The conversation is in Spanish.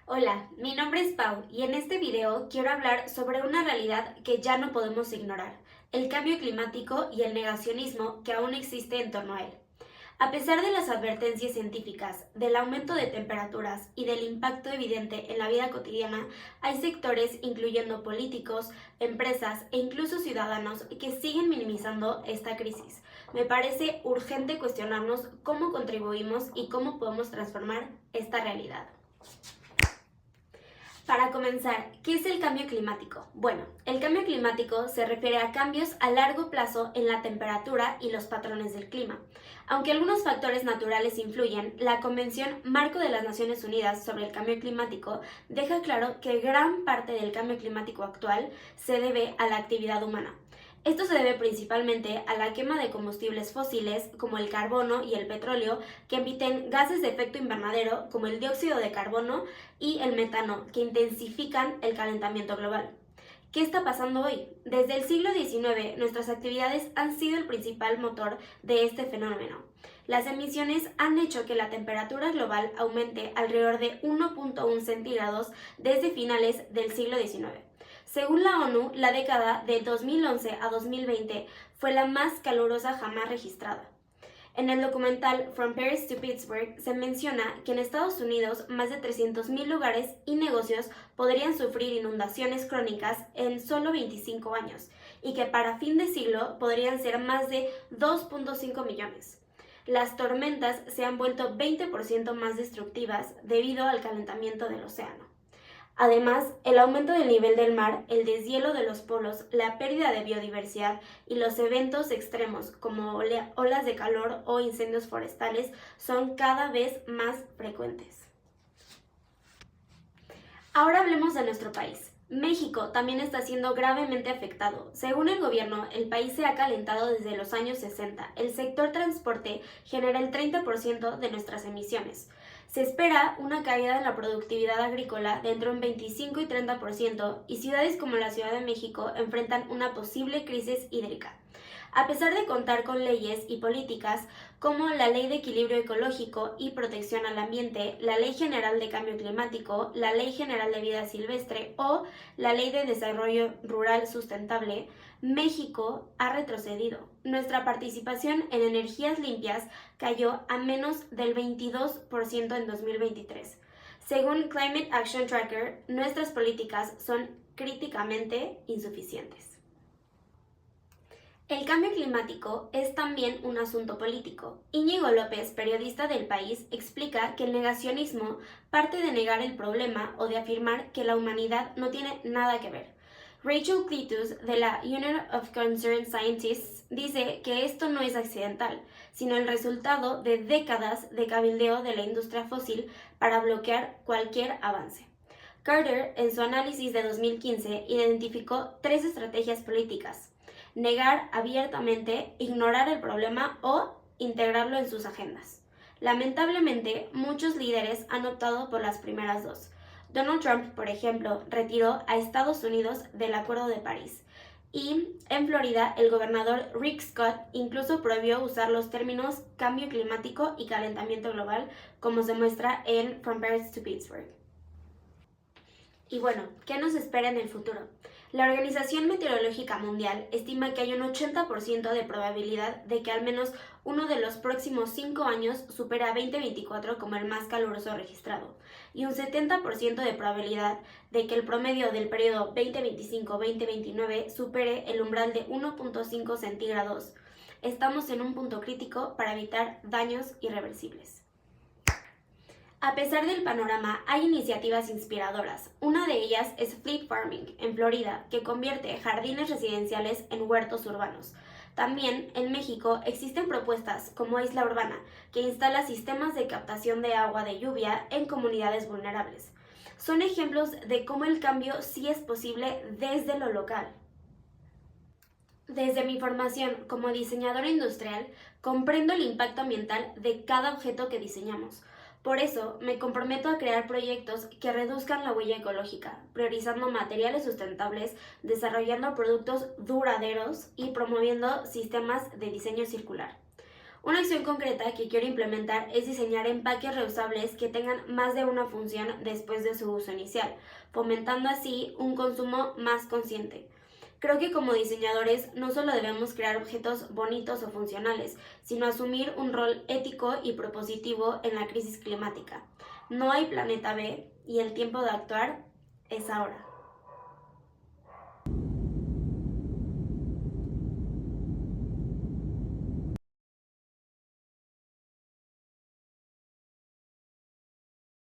Hola, mi nombre es Pau y en este video quiero hablar sobre una realidad que ya no podemos ignorar, el cambio climático y el negacionismo que aún existe en torno a él. A pesar de las advertencias científicas, del aumento de temperaturas y del impacto evidente en la vida cotidiana, hay sectores, incluyendo políticos, empresas e incluso ciudadanos, que siguen minimizando esta crisis. Me parece urgente cuestionarnos cómo contribuimos y cómo podemos transformar esta realidad. Para comenzar, ¿qué es el cambio climático? Bueno, el cambio climático se refiere a cambios a largo plazo en la temperatura y los patrones del clima. Aunque algunos factores naturales influyen, la Convención Marco de las Naciones Unidas sobre el Cambio Climático deja claro que gran parte del cambio climático actual se debe a la actividad humana. Esto se debe principalmente a la quema de combustibles fósiles como el carbono y el petróleo, que emiten gases de efecto invernadero como el dióxido de carbono y el metano, que intensifican el calentamiento global. ¿Qué está pasando hoy? Desde el siglo XIX, nuestras actividades han sido el principal motor de este fenómeno. Las emisiones han hecho que la temperatura global aumente alrededor de 1.1 centígrados desde finales del siglo XIX. Según la ONU, la década de 2011 a 2020 fue la más calurosa jamás registrada. En el documental From Paris to Pittsburgh se menciona que en Estados Unidos más de 300.000 lugares y negocios podrían sufrir inundaciones crónicas en solo 25 años y que para fin de siglo podrían ser más de 2.5 millones. Las tormentas se han vuelto 20% más destructivas debido al calentamiento del océano. Además, el aumento del nivel del mar, el deshielo de los polos, la pérdida de biodiversidad y los eventos extremos como olas de calor o incendios forestales son cada vez más frecuentes. Ahora hablemos de nuestro país. México también está siendo gravemente afectado. Según el gobierno, el país se ha calentado desde los años 60. El sector transporte genera el 30% de nuestras emisiones. Se espera una caída en la productividad agrícola de entre un 25 y 30% y ciudades como la Ciudad de México enfrentan una posible crisis hídrica. A pesar de contar con leyes y políticas como la Ley de Equilibrio Ecológico y Protección al Ambiente, la Ley General de Cambio Climático, la Ley General de Vida Silvestre o la Ley de Desarrollo Rural Sustentable, México ha retrocedido. Nuestra participación en energías limpias cayó a menos del 22% en 2023. Según Climate Action Tracker, nuestras políticas son críticamente insuficientes. El cambio climático es también un asunto político. Íñigo López, periodista del País, explica que el negacionismo parte de negar el problema o de afirmar que la humanidad no tiene nada que ver. Rachel Clitus, de la Union of Concerned Scientists, dice que esto no es accidental, sino el resultado de décadas de cabildeo de la industria fósil para bloquear cualquier avance. Carter, en su análisis de 2015, identificó 3 estrategias políticas: negar abiertamente, ignorar el problema o integrarlo en sus agendas. Lamentablemente, muchos líderes han optado por las primeras dos. Donald Trump, por ejemplo, retiró a Estados Unidos del Acuerdo de París. Y en Florida, el gobernador Rick Scott incluso prohibió usar los términos cambio climático y calentamiento global, como se muestra en From Paris to Pittsburgh. Y bueno, ¿qué nos espera en el futuro? La Organización Meteorológica Mundial estima que hay un 80% de probabilidad de que al menos uno de los próximos 5 años supere a 2024 como el más caluroso registrado, y un 70% de probabilidad de que el promedio del periodo 2025-2029 supere el umbral de 1.5 centígrados. Estamos en un punto crítico para evitar daños irreversibles. A pesar del panorama, hay iniciativas inspiradoras. Una de ellas es Fleet Farming, en Florida, que convierte jardines residenciales en huertos urbanos. También, en México, existen propuestas como Isla Urbana, que instala sistemas de captación de agua de lluvia en comunidades vulnerables. Son ejemplos de cómo el cambio sí es posible desde lo local. Desde mi formación como diseñadora industrial, comprendo el impacto ambiental de cada objeto que diseñamos. Por eso, me comprometo a crear proyectos que reduzcan la huella ecológica, priorizando materiales sustentables, desarrollando productos duraderos y promoviendo sistemas de diseño circular. Una acción concreta que quiero implementar es diseñar empaques reusables que tengan más de una función después de su uso inicial, fomentando así un consumo más consciente. Creo que como diseñadores no solo debemos crear objetos bonitos o funcionales, sino asumir un rol ético y propositivo en la crisis climática. No hay planeta B y el tiempo de actuar es ahora.